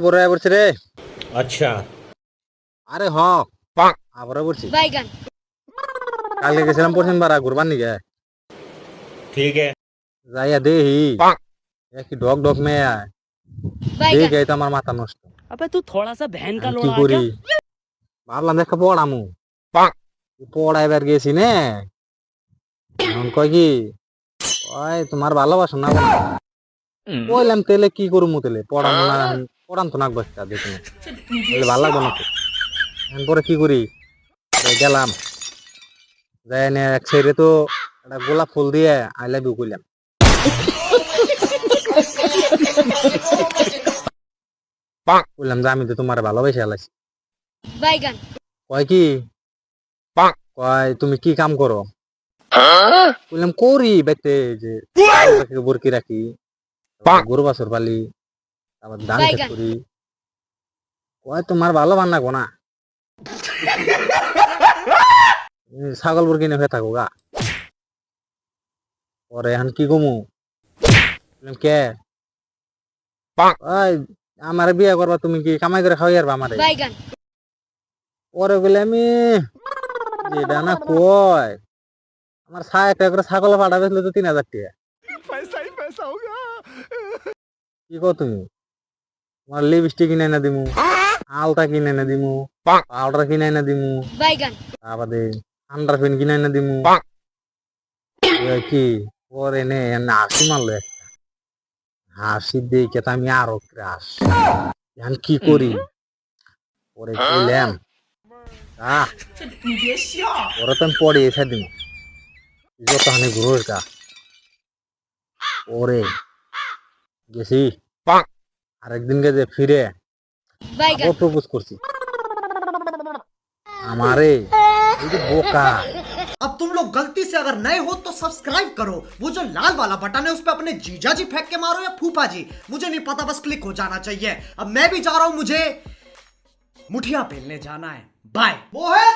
বড় পড়ছে রে। अच्छा আরে বড় পড়ছি। কালকে গেছিলাম পশ্চিম পাড়া ঘুরবার নিকে। ठीक है যাইয়া দেহি কি ডগ ডগ মেয়ে দেখে তো আমার মাথা নষ্ট। अबे तू थोड़ा सा बहन का আমি কি लोड़ा है করি क्या? ভাবলাম দেখা পড়ামু পড়াইবার গেছি নে। এখন কয় কি ওই তোমার ভালোবাসো না বলো। কইলাম তেলে কি করবো তেলে পড়ানো না পড়ান তো নাক বাচ্চা দেখুন ভালো লাগবো না তো। এখন পরে কি করি গেলাম যাই নে এক সাইডে তো একটা গোলাপ ফুল দিয়ে আই লাভ ইউ কইলাম। বললাম যে আমি তো তোমার ভালোবাসে আলাইছি। কয় কি কয় তুমি কি কাম করো। বললাম করি বাইতে যে বরকি রাখি গরু বাছর পালি তারপর ধান খেত করি। কয় তোমার ভালো বান্না গো না ছাগল বরকি নেফে থাকো গা। পরে এখন কি কমু কে আমার বিয়ে করবা তুমি কি কামাই করে খাওয়াই পারবা আমারে। পরে বলে আমি যেটা না কয় আমার একটা করে ছাগল ফাটা বেচলে তো 3000 টাকা। কি কো তুমি তোমার লিপস্টিক কিনে না দিমু আলতা কিনে না দিমু পাউডার কিনে না দিমু তারপরে আন্ডারপেন কিনে না দিমু কি পরে নে হাসি মারলো একটা হাসি দেখে তো আমি আরো ক্রাশ। এখন কি করি পরে কইলাম ওরা তো আমি পড়ে এসে দিব যতখানি ঘুরোস গা। ওরে গেছি আরেকদিন গেছে ফিরে প্রপোজ করছি আমারে বোকা। अब तुम लोग गलती से अगर नए हो तो सब्सक्राइब करो, वो जो लाल वाला बटन है उस पे अपने जीजा जी फेंक के मारो या फूफा जी, मुझे नहीं पता, बस क्लिक हो जाना चाहिए। अब मैं भी जा रहा हूं, मुझे मुठिया पेलने जाना है। बाय। वो है